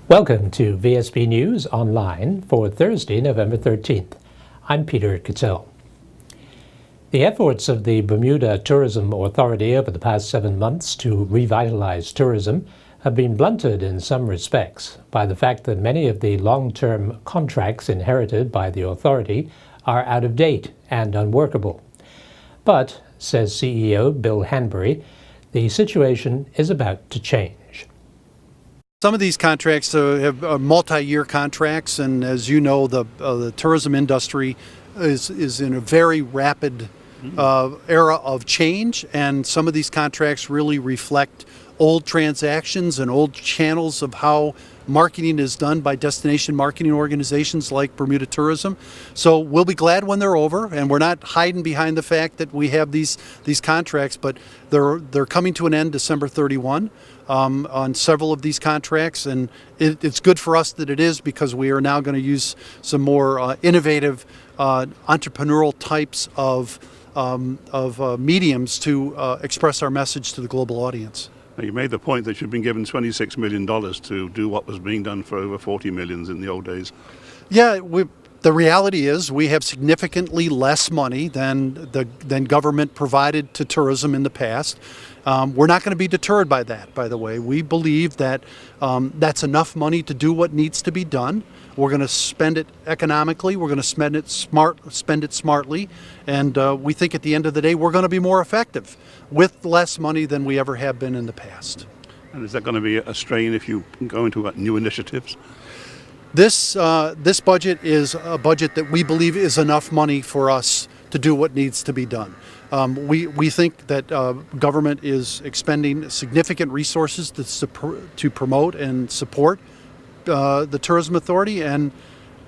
Welcome to VSB News Online for Thursday, November 13th. I'm Peter Cattell. The efforts of the Bermuda Tourism Authority over the past 7 months to revitalize tourism have been blunted in some respects by the fact that many of the long-term contracts inherited by the authority are out of date and unworkable. But, says CEO Bill Hanbury, the situation is about to change. Some of these contracts have multi-year contracts, and as you know, the tourism industry is in a very rapid era of change, and some of these contracts really reflect old transactions and old channels of how marketing is done by destination marketing organizations like Bermuda Tourism. So we'll be glad when they're over, and we're not hiding behind the fact that we have these contracts, but they're coming to an end December 31 on several of these contracts, and it's good for us that it is, because we are now going to use some more innovative entrepreneurial types of mediums to express our message to the global audience. You made the point that you've been given $26 million to do what was being done for over 40 million in the old days. Yeah, the reality is we have significantly less money than government provided to tourism in the past. We're not going to be deterred by that, by the way. We believe that that's enough money to do what needs to be done. We're going to spend it economically. We're going to spend it smartly, and we think at the end of the day we're going to be more effective with less money than we ever have been in the past. And is that going to be a strain if you go into new initiatives? This budget is a budget that we believe is enough money for us to do what needs to be done. We think that government is expending significant resources to promote and support the Tourism Authority, and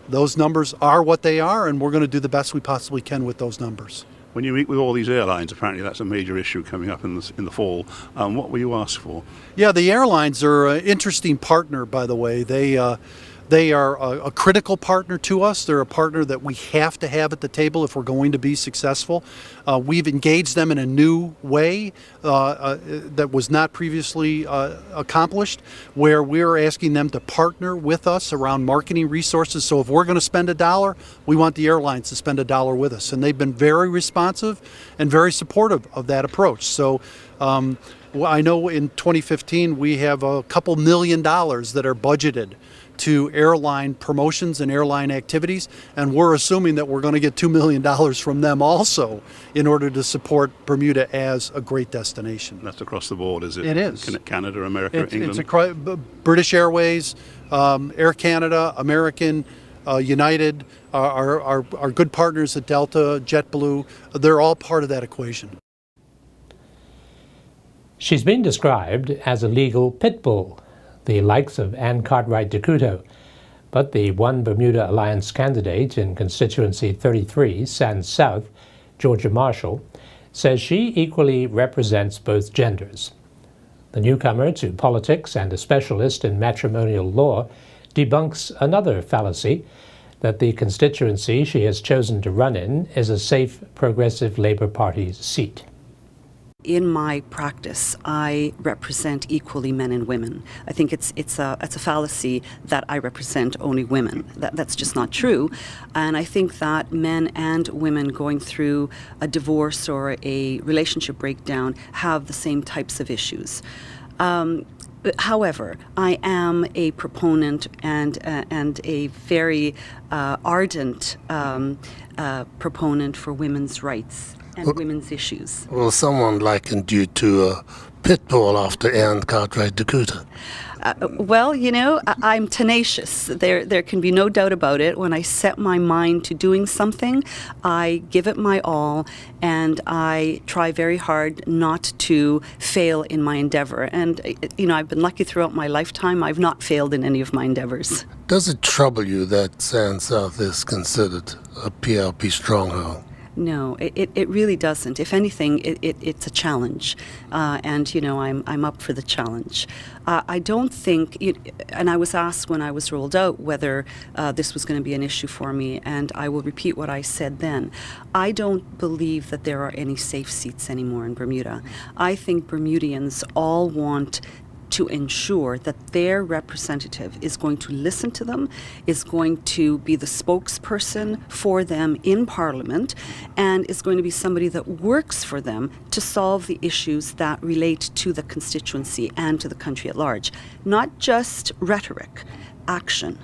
those numbers are what they are, and we're going to do the best we possibly can with those numbers. When you meet with all these airlines, apparently that's a major issue coming up in the fall. What will you ask for? Yeah, the airlines are an interesting partner, by the way. They are a critical partner to us. They're a partner that we have to have at the table if we're going to be successful. We've engaged them in a new way that was not previously accomplished, where we're asking them to partner with us around marketing resources. So if we're going to spend $1, we want the airlines to spend $1 with us. And they've been very responsive and very supportive of that approach. So I know in 2015 we have a couple $1 million that are budgeted to airline promotions and airline activities, and we're assuming that we're going to get $2 million from them also in order to support Bermuda as a great destination. That's across the board, is it? It is. Canada, America, England? It's British Airways, Air Canada, American, United, our good partners at Delta, JetBlue. They're all part of that equation. She's been described as a legal pit bull, the likes of Anne Cartwright-Decuto, but the One Bermuda Alliance candidate in constituency 33, Sands South, Georgia Marshall, says she equally represents both genders. The newcomer to politics and a specialist in matrimonial law debunks another fallacy, that the constituency she has chosen to run in is a safe Progressive Labour Party seat. In my practice, I represent equally men and women. I think it's a fallacy that I represent only women. That's just not true. And I think that men and women going through a divorce or a relationship breakdown have the same types of issues. However, I am a proponent and a very ardent proponent for women's rights and women's issues. Well, someone likened you to a pit bull after Anne Cartwright-Decuto. Well, you know, I'm tenacious. There can be no doubt about it. When I set my mind to doing something, I give it my all, and I try very hard not to fail in my endeavor. And, you know, I've been lucky throughout my lifetime. I've not failed in any of my endeavors. Does it trouble you that Sands South is considered a PLP stronghold? No, it really doesn't. If anything, it's a challenge, and you know I'm up for the challenge. I don't think, and I was asked when I was rolled out whether this was going to be an issue for me, and I will repeat what I said then. I don't believe that there are any safe seats anymore in Bermuda. I think Bermudians all want to ensure that their representative is going to listen to them, is going to be the spokesperson for them in Parliament, and is going to be somebody that works for them to solve the issues that relate to the constituency and to the country at large. Not just rhetoric, action.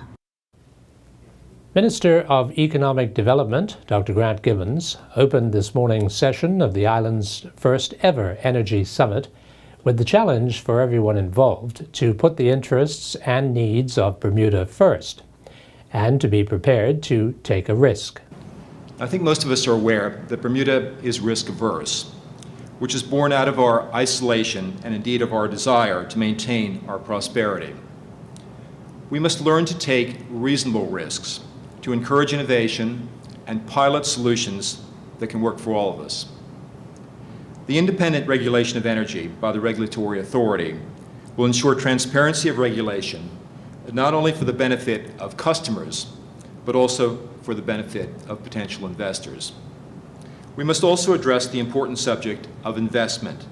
Minister of Economic Development, Dr. Grant Givens, opened this morning's session of the island's first ever Energy Summit with the challenge for everyone involved to put the interests and needs of Bermuda first and to be prepared to take a risk. I think most of us are aware that Bermuda is risk averse, which is born out of our isolation and indeed of our desire to maintain our prosperity. We must learn to take reasonable risks, to encourage innovation and pilot solutions that can work for all of us. The independent regulation of energy by the regulatory authority will ensure transparency of regulation, not only for the benefit of customers, but also for the benefit of potential investors. We must also address the important subject of investment.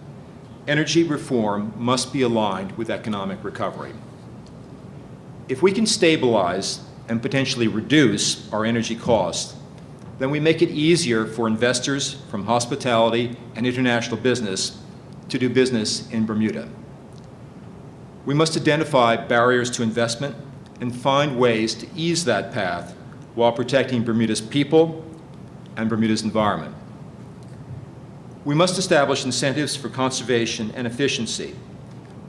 Energy reform must be aligned with economic recovery. If we can stabilize and potentially reduce our energy costs, then we make it easier for investors from hospitality and international business to do business in Bermuda. We must identify barriers to investment and find ways to ease that path while protecting Bermuda's people and Bermuda's environment. We must establish incentives for conservation and efficiency,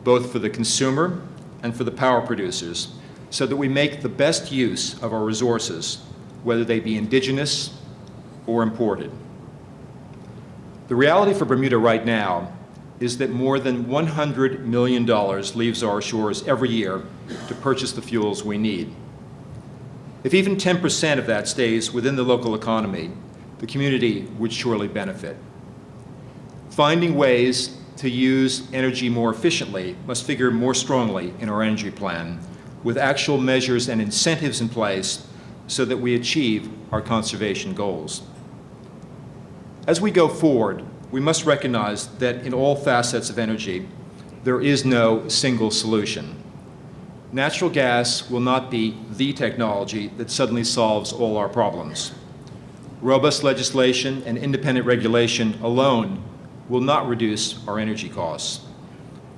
both for the consumer and for the power producers, so that we make the best use of our resources, whether they be indigenous or imported. The reality for Bermuda right now is that more than $100 million leaves our shores every year to purchase the fuels we need. If even 10% of that stays within the local economy, the community would surely benefit. Finding ways to use energy more efficiently must figure more strongly in our energy plan, with actual measures and incentives in place so that we achieve our conservation goals. As we go forward, we must recognize that in all facets of energy, there is no single solution. Natural gas will not be the technology that suddenly solves all our problems. Robust legislation and independent regulation alone will not reduce our energy costs.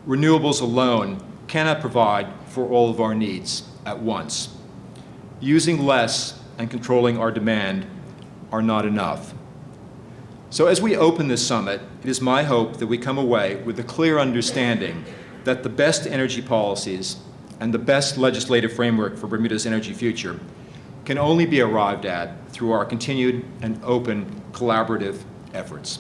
Renewables alone cannot provide for all of our needs at once. Using less and controlling our demand are not enough. So as we open this summit, it is my hope that we come away with a clear understanding that the best energy policies and the best legislative framework for Bermuda's energy future can only be arrived at through our continued and open collaborative efforts.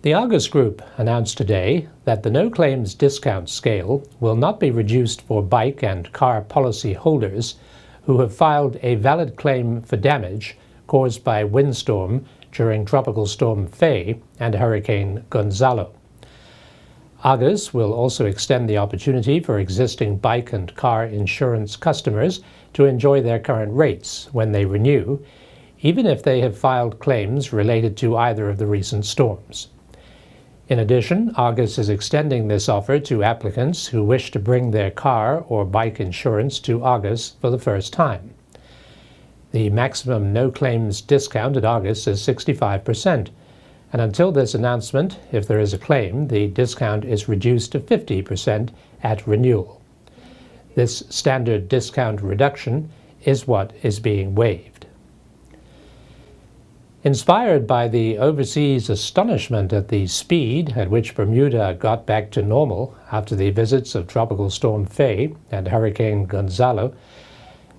The Argus Group announced today that the no-claims discount scale will not be reduced for bike and car policy holders who have filed a valid claim for damage caused by windstorm during Tropical Storm Faye and Hurricane Gonzalo. Argus will also extend the opportunity for existing bike and car insurance customers to enjoy their current rates when they renew, even if they have filed claims related to either of the recent storms. In addition, Argus is extending this offer to applicants who wish to bring their car or bike insurance to Argus for the first time. The maximum no-claims discount at Argus is 65%, and until this announcement, if there is a claim, the discount is reduced to 50% at renewal. This standard discount reduction is what is being waived. Inspired by the overseas astonishment at the speed at which Bermuda got back to normal after the visits of Tropical Storm Faye and Hurricane Gonzalo,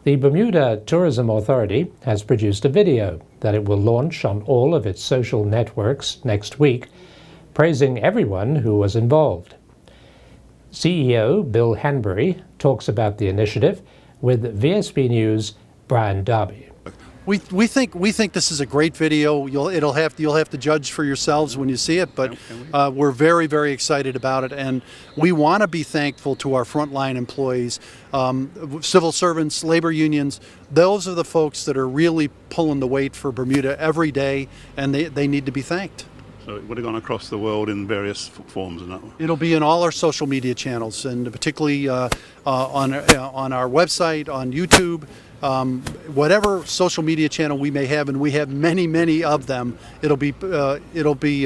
the Bermuda Tourism Authority has produced a video that it will launch on all of its social networks next week, praising everyone who was involved. CEO Bill Hanbury talks about the initiative with VSB News' Brian Darby. We think this is a great video. You'll have to judge for yourselves when you see it, but we're very, very excited about it, and we want to be thankful to our frontline employees, civil servants, labor unions. Those are the folks that are really pulling the weight for Bermuda every day, and they need to be thanked. So it would have gone across the world in various forms and that one. It'll be in all our social media channels, and particularly on our website, on YouTube, whatever social media channel we may have, and we have many of them. It'll be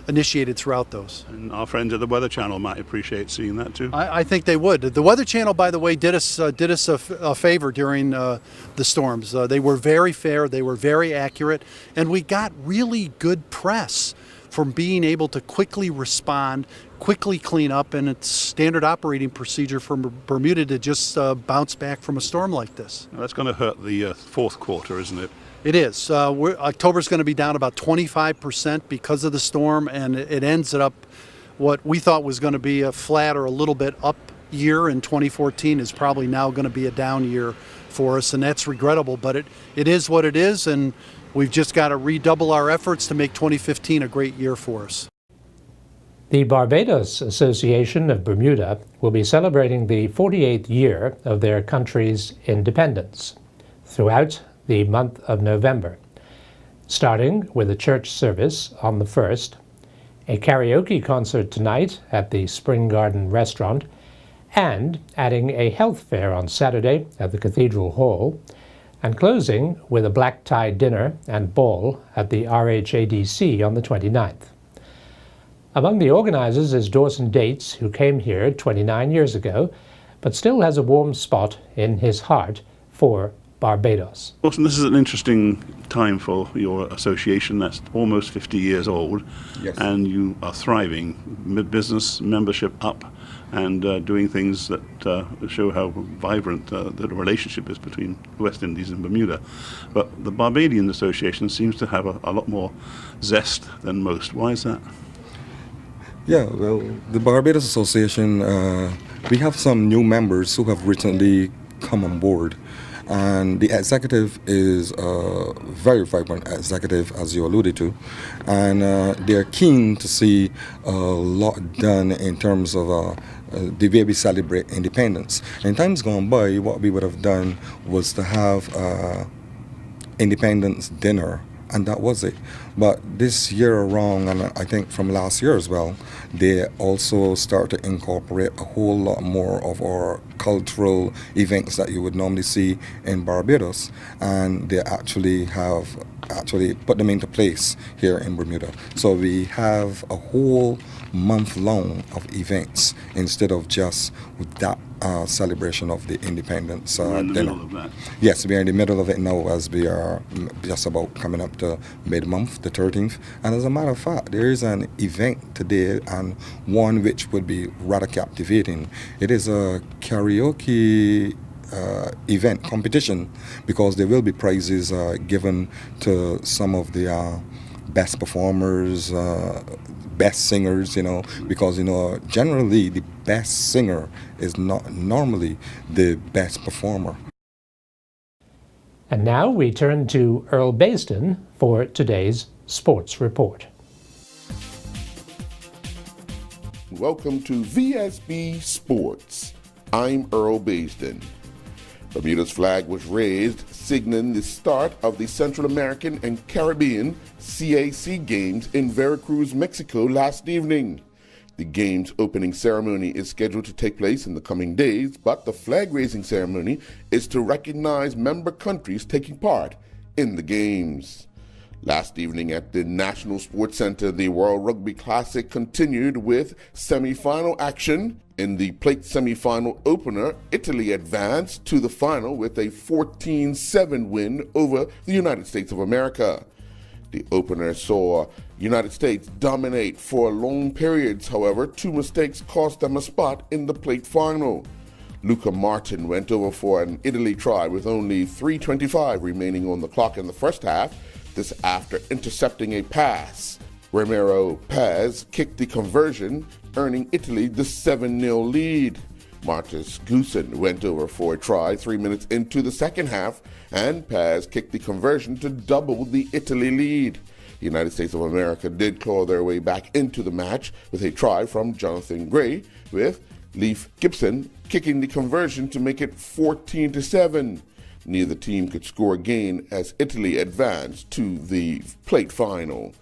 initiated throughout those. And our friends at the Weather Channel might appreciate seeing that too. I think they would. The Weather Channel, by the way, did us a favor during the storms. They were very fair, they were very accurate, and we got really good press from being able to quickly respond, quickly clean up, and it's standard operating procedure for Bermuda to just bounce back from a storm like this. Now, that's going to hurt the fourth quarter, isn't it? It is. October's going to be down about 25% because of the storm, and it ends up what we thought was going to be a flat or a little bit up year in 2014 is probably now going to be a down year for us, and that's regrettable, but it is what it is, and we've just got to redouble our efforts to make 2015 a great year for us. The Barbados Association of Bermuda will be celebrating the 48th year of their country's independence throughout the month of November, starting with a church service on the 1st, a karaoke concert tonight at the Spring Garden restaurant, and adding a health fair on Saturday at the Cathedral Hall, and closing with a black tie dinner and ball at the RHADC on the 29th. Among the organizers is Dawson Dates, who came here 29 years ago, but still has a warm spot in his heart for Barbados. Dawson, this is an interesting time for your association that's almost 50 years old. Yes. And you are thriving, business membership up, and doing things that show how vibrant the relationship is between the West Indies and Bermuda. But the Barbadian Association seems to have a lot more zest than most. Why is that? Yeah, well, the Barbados Association, we have some new members who have recently come on board. And the executive is a very vibrant executive, as you alluded to. And they're keen to see a lot done in terms of the way we celebrate independence. In times gone by, what we would have done was to have independence dinner, and that was it. But this year around, and I think from last year as well, they also start to incorporate a whole lot more of our cultural events that you would normally see in Barbados, and they actually put them into place here in Bermuda. So we have a whole month long of events instead of just that celebration of the independence We're in the dinner. middle of that. Yes, we are in the middle of it now, as we are just about coming up to mid-month, the 13th. And as a matter of fact, there is an event today, and one which would be rather captivating. It is a karaoke event competition, because there will be prizes given to some of the best performers, best singers, because generally the best singer is not normally the best performer. And now we turn to Earl Baisden for today's sports report. Welcome to VSB Sports. I'm Earl Baisden. Bermuda's flag was raised, signaling the start of the Central American and Caribbean CAC Games in Veracruz, Mexico last evening. The game's opening ceremony is scheduled to take place in the coming days, but the flag-raising ceremony is to recognize member countries taking part in the games. Last evening at the National Sports Center, the World Rugby Classic continued with semi-final action. In the plate semi-final opener, Italy advanced to the final with a 14-7 win over the United States of America. The opener saw United States dominate for long periods. However, two mistakes cost them a spot in the plate final. Luca Martin went over for an Italy try with only 3:25 remaining on the clock in the first half. This after intercepting a pass. Ramiro Paz kicked the conversion, earning Italy the 7-0 lead. Martis Goosen went over for a try 3 minutes into the second half, and Paz kicked the conversion to double the Italy lead. The United States of America did claw their way back into the match with a try from Jonathan Gray, with Leif Gibson kicking the conversion to make it 14-7. Neither team could score again as Italy advanced to the plate final.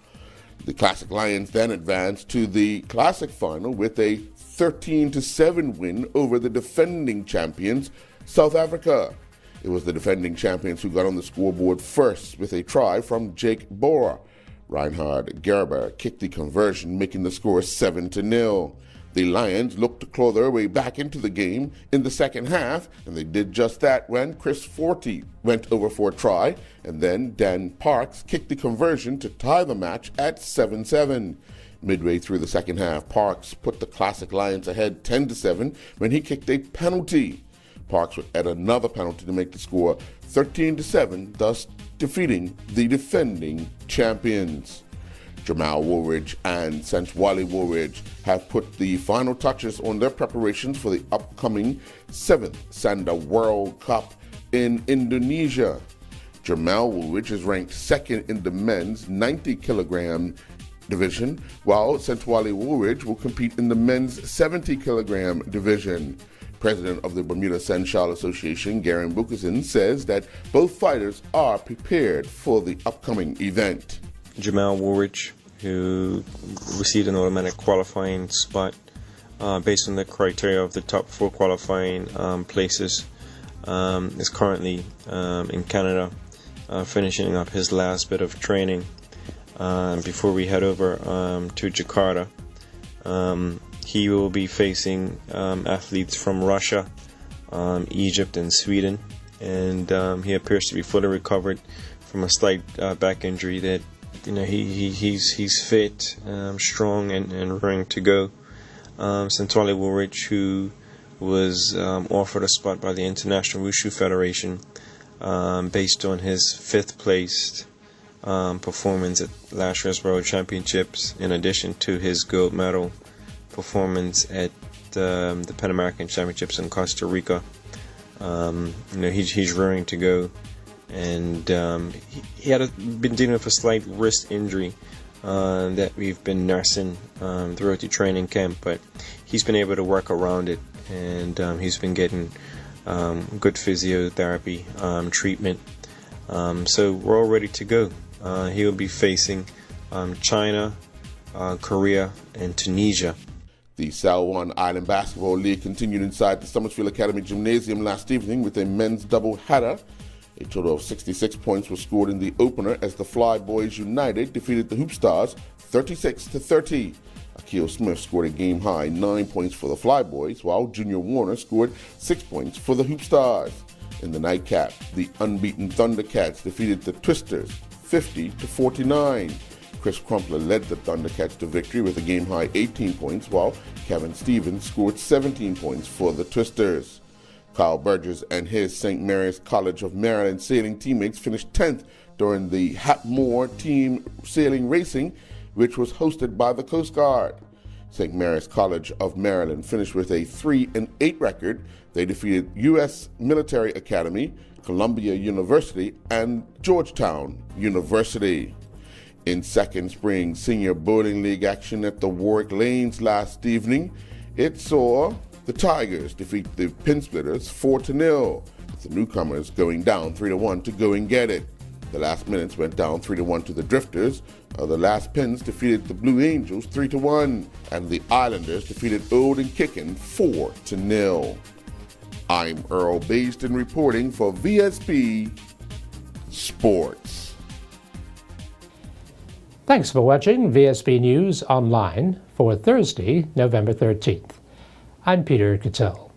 The Classic Lions then advanced to the Classic Final with a 13-7 win over the defending champions, South Africa. It was the defending champions who got on the scoreboard first with a try from Jake Boer. Reinhard Gerber kicked the conversion, making the score 7-0. The Lions looked to claw their way back into the game in the second half, and they did just that when Chris Forty went over for a try, and then Dan Parks kicked the conversion to tie the match at 7-7. Midway through the second half, Parks put the Classic Lions ahead 10-7 when he kicked a penalty. Parks would add another penalty to make the score 13-7, thus defeating the defending champions. Jamal Woolridge and Santwali Woolridge have put the final touches on their preparations for the upcoming 7th Sanda World Cup in Indonesia. Jamal Woolridge is ranked second in the men's 90-kilogram division, while Santwali Woolridge will compete in the men's 70-kilogram division. President of the Bermuda Senshal Association, Garen Bukasin, says that both fighters are prepared for the upcoming event. Jamal Woolridge, who received an automatic qualifying spot based on the criteria of the top 4 qualifying places, is currently in Canada finishing up his last bit of training before we head over to Jakarta. He will be facing athletes from Russia, Egypt, and Sweden, and he appears to be fully recovered from a slight back injury. That he's fit, strong, and raring to go. Santwali Woolridge, who was offered a spot by the International Wushu Federation based on his 5th place performance at last year's World Championships, in addition to his gold medal performance at the Pan American Championships in Costa Rica. He's raring to go, and he had been dealing with a slight wrist injury that we've been nursing throughout the training camp, but he's been able to work around it, and he's been getting good physiotherapy treatment. So we're all ready to go. He will be facing China, Korea, and Tunisia. The Salwan Island Basketball League continued inside the Summersfield Academy Gymnasium last evening with a men's doubleheader. A total of 66 points were scored in the opener as the Fly Boys United defeated the Hoop Stars 36-30. Akil Smith scored a game-high 9 points for the Fly Boys, while Junior Warner scored 6 points for the Hoop Stars. In the nightcap, the unbeaten Thundercats defeated the Twisters 50-49. Chris Crumpler led the Thundercats to victory with a game-high 18 points, while Kevin Stevens scored 17 points for the Twisters. Kyle Burgess and his St. Mary's College of Maryland sailing teammates finished 10th during the Hap Moore Team Sailing Racing, which was hosted by the Coast Guard. St. Mary's College of Maryland finished with a 3-8 record. They defeated U.S. Military Academy, Columbia University, and Georgetown University. In second spring senior bowling league action at the Warwick Lanes last evening, it saw the Tigers defeat the Pinsplitters 4-0, with the newcomers going down 3-1 to go and get it. The last minutes went down 3-1 to the Drifters. The last Pins defeated the Blue Angels 3-1, and the Islanders defeated Old and Kickin 4-0. I'm Earl Basden reporting for VSB Sports. Thanks for watching VSB News Online for Thursday, November 13th. I'm Peter Cattell.